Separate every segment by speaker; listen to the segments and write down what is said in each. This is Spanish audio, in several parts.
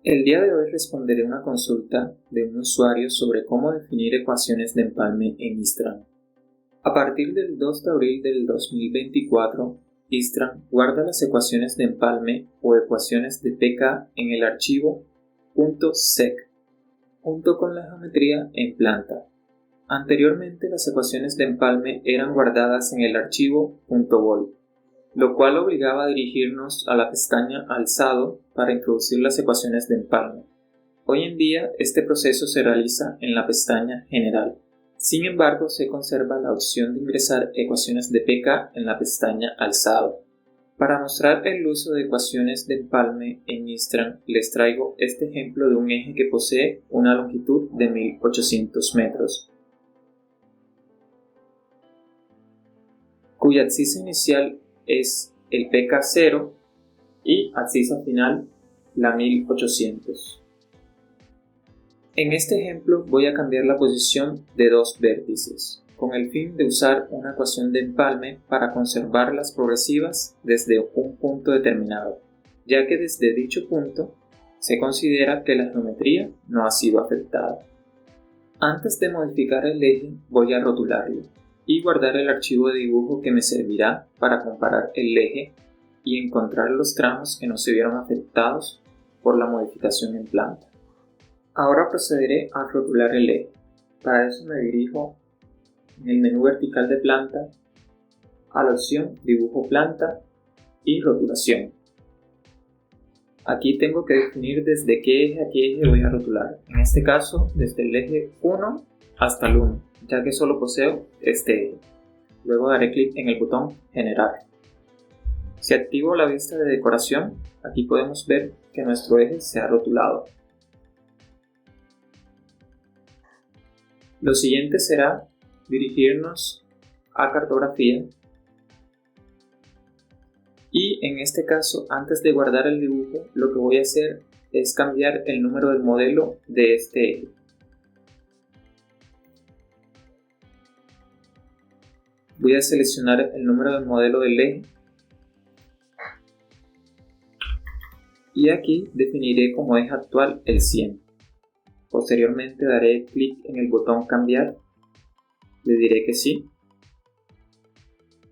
Speaker 1: El día de hoy responderé una consulta de un usuario sobre cómo definir ecuaciones de empalme en Istran. A partir del 2 de abril del 2024, Istran guarda las ecuaciones de empalme o ecuaciones de pK en el archivo .sec, junto con la geometría en planta. Anteriormente las ecuaciones de empalme eran guardadas en el archivo .vol, lo cual obligaba a dirigirnos a la pestaña Alzado para introducir las ecuaciones de empalme. Hoy en día este proceso se realiza en la pestaña General. Sin embargo, se conserva la opción de ingresar ecuaciones de pK en la pestaña Alzado. Para mostrar el uso de ecuaciones de empalme en Istran, les traigo este ejemplo de un eje que posee una longitud de 1800 metros, cuya abscisa inicial es el pK0 y abscisa final la 1800. En este ejemplo voy a cambiar la posición de dos vértices, con el fin de usar una ecuación de empalme para conservar las progresivas desde un punto determinado, ya que desde dicho punto se considera que la geometría no ha sido afectada. Antes de modificar el eje voy a rotularlo y guardar el archivo de dibujo que me servirá para comparar el eje y encontrar los tramos que no se vieron afectados por la modificación en planta. Ahora procederé a rotular el eje. Para eso me dirijo en el menú vertical de planta a la opción Dibujo planta y Rotulación. Aquí tengo que definir desde qué eje a qué eje voy a rotular. En este caso, desde el eje 1 hasta el 1, ya que solo poseo este eje. Luego daré clic en el botón Generar. Si activo la vista de decoración, aquí podemos ver que nuestro eje se ha rotulado. Lo siguiente será dirigirnos a cartografía y en este caso, antes de guardar el dibujo, lo que voy a hacer es cambiar el número del modelo de este eje. Voy a seleccionar el número del modelo del eje y aquí definiré como eje actual el 100. Posteriormente daré clic en el botón cambiar, le diré que sí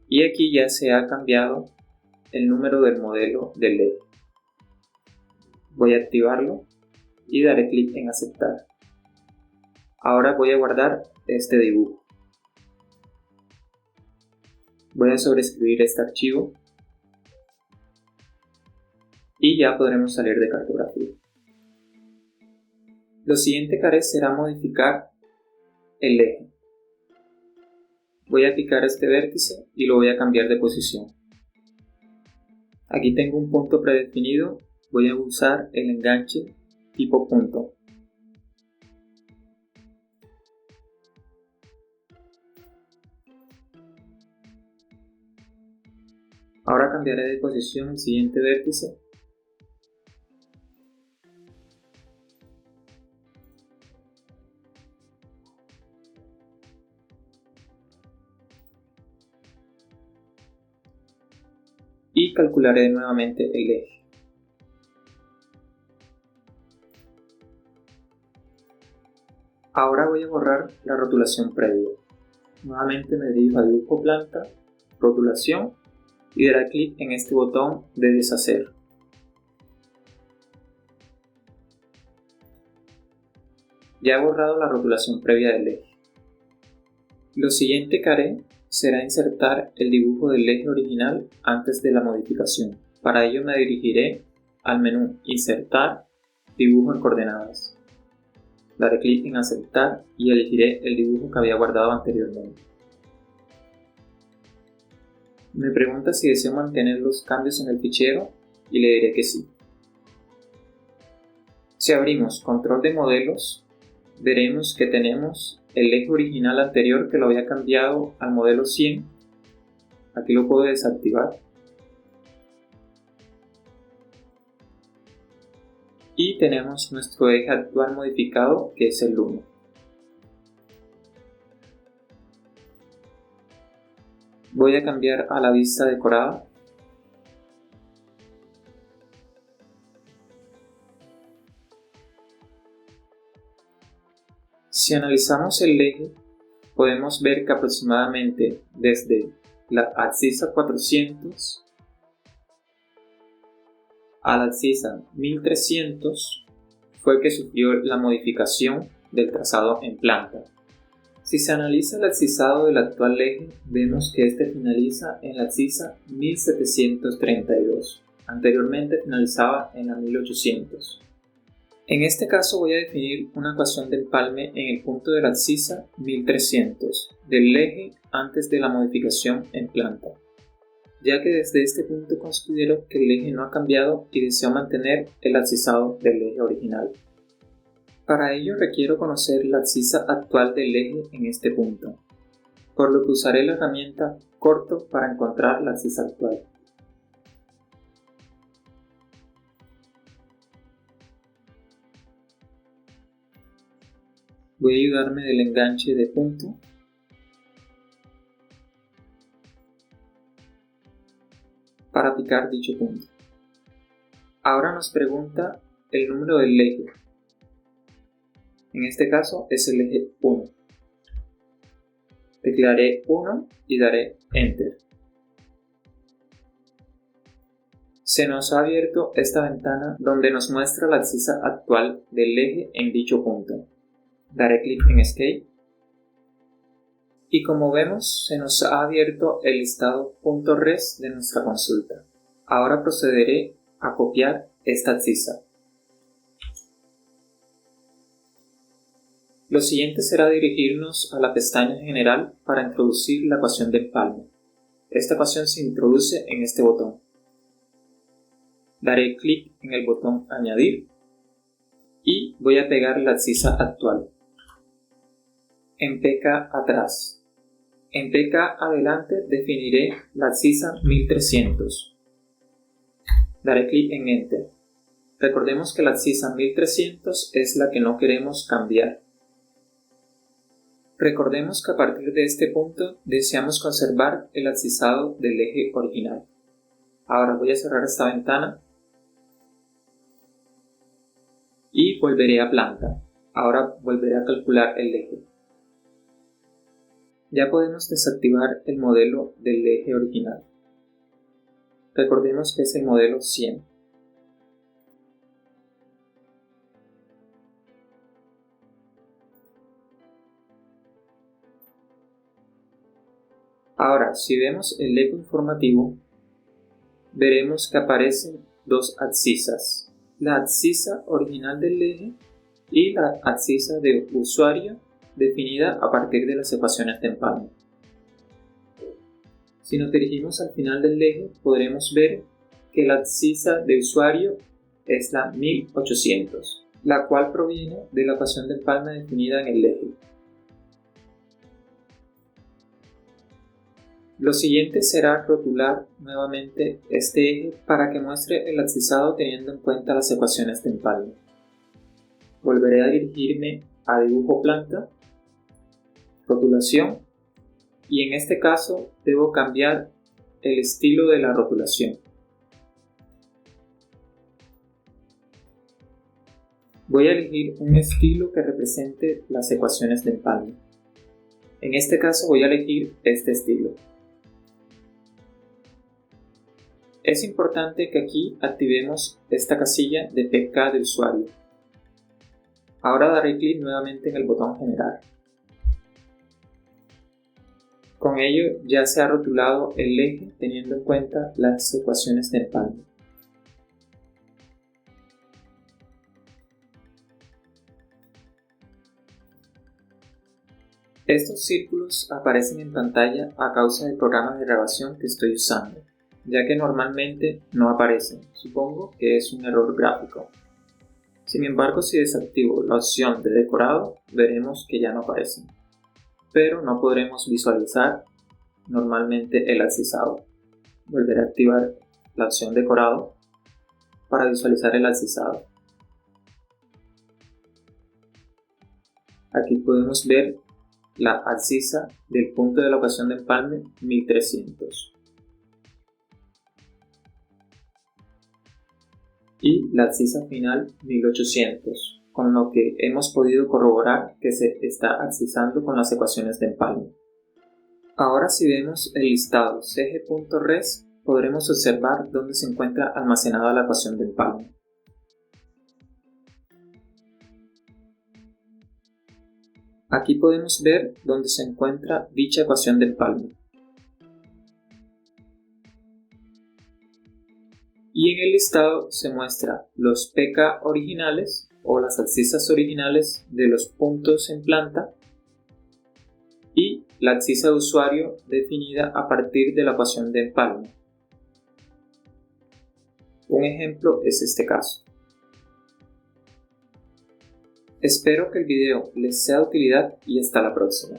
Speaker 1: y aquí ya se ha cambiado el número del modelo del eje. Voy a activarlo y daré clic en aceptar. Ahora voy a guardar este dibujo. Voy a sobreescribir este archivo y ya podremos salir de cartografía. Lo siguiente que haré será modificar el eje. Voy a picar este vértice y lo voy a cambiar de posición. Aquí tengo un punto predefinido, voy a usar el enganche tipo punto. Ahora cambiaré de posición el siguiente vértice y calcularé nuevamente el eje. Ahora voy a borrar la rotulación previa. Nuevamente me dirijo a dibujo planta, rotulación y daré clic en este botón de deshacer. Ya he borrado la rotulación previa del eje. Lo siguiente que haré será insertar el dibujo del eje original antes de la modificación. Para ello me dirigiré al menú Insertar, Dibujo en coordenadas. Daré clic en Aceptar y elegiré el dibujo que había guardado anteriormente. Me pregunta si deseo mantener los cambios en el fichero y le diré que sí. Si abrimos Control de modelos, veremos que tenemos el eje original anterior que lo había cambiado al modelo 100. Aquí lo puedo desactivar. Y tenemos nuestro eje actual modificado, que es el 1. Voy a cambiar a la vista decorada. Si analizamos el eje, podemos ver que aproximadamente desde la abscissa 400 a la abscissa 1300 fue que sufrió la modificación del trazado en planta. Si se analiza el abscisado del actual eje, vemos que este finaliza en la abscissa 1732. Anteriormente finalizaba en la 1800. En este caso voy a definir una ecuación de empalme en el punto de la abscissa 1300 del eje antes de la modificación en planta, ya que desde este punto considero que el eje no ha cambiado y deseo mantener el abscisado del eje original. Para ello requiero conocer la abscissa actual del eje en este punto, por lo que usaré la herramienta corto para encontrar la abscissa actual. Voy a ayudarme del enganche de punto para picar dicho punto. Ahora nos pregunta el número del eje. En este caso es el eje 1. Teclearé 1 y daré Enter. Se nos ha abierto esta ventana donde nos muestra la abscissa actual del eje en dicho punto. Daré clic en Escape y como vemos se nos ha abierto el listado .res de nuestra consulta. Ahora procederé a copiar esta abscissa. Lo siguiente será dirigirnos a la pestaña general para introducir la ecuación de empalme. Esta ecuación se introduce en este botón. Daré clic en el botón Añadir y voy a pegar la abscissa actual. En PK atrás. En PK adelante definiré la abscissa 1300. Daré clic en Enter. Recordemos que la abscissa 1300 es la que no queremos cambiar. Recordemos que a partir de este punto deseamos conservar el abscisado del eje original. Ahora voy a cerrar esta ventana y volveré a planta. Ahora volveré a calcular el eje. Ya podemos desactivar el modelo del eje original. Recordemos que es el modelo 100. Ahora, si vemos el eco informativo, veremos que aparecen dos abscissas. La abscissa original del eje y la abscissa de usuario definida a partir de las ecuaciones de empalme. Si nos dirigimos al final del eje, podremos ver que la abscissa de usuario es la 1800, la cual proviene de la ecuación de empalme definida en el eje. Lo siguiente será rotular nuevamente este eje para que muestre el abscisado teniendo en cuenta las ecuaciones de empalme. Volveré a dirigirme a dibujo planta, rotulación, y en este caso debo cambiar el estilo de la rotulación. Voy a elegir un estilo que represente las ecuaciones de empalme. En este caso voy a elegir este estilo. Es importante que aquí activemos esta casilla de PK de usuario. Ahora daré clic nuevamente en el botón Generar. Con ello ya se ha rotulado el eje teniendo en cuenta las ecuaciones de empalme. Estos círculos aparecen en pantalla a causa del programa de grabación que estoy usando, ya que normalmente no aparecen. Supongo que es un error gráfico. Sin embargo, si desactivo la opción de decorado, veremos que ya no aparecen. Pero no podremos visualizar normalmente el abscisado. Volveré a activar la opción decorado para visualizar el abscisado. Aquí podemos ver la abscissa del punto de la ecuación de empalme 1300 y la abscissa final 1800 con lo que hemos podido corroborar que se está accesando con las ecuaciones de empalme. Ahora si vemos el listado cg.res, podremos observar dónde se encuentra almacenada la ecuación de empalme. Aquí podemos ver dónde se encuentra dicha ecuación de empalme. Y en el listado se muestra los pK originales o las abscisas originales de los puntos en planta y la abscisa de usuario definida a partir de la ecuación de empalme. Un ejemplo es este caso. Espero que el video les sea de utilidad y hasta la próxima.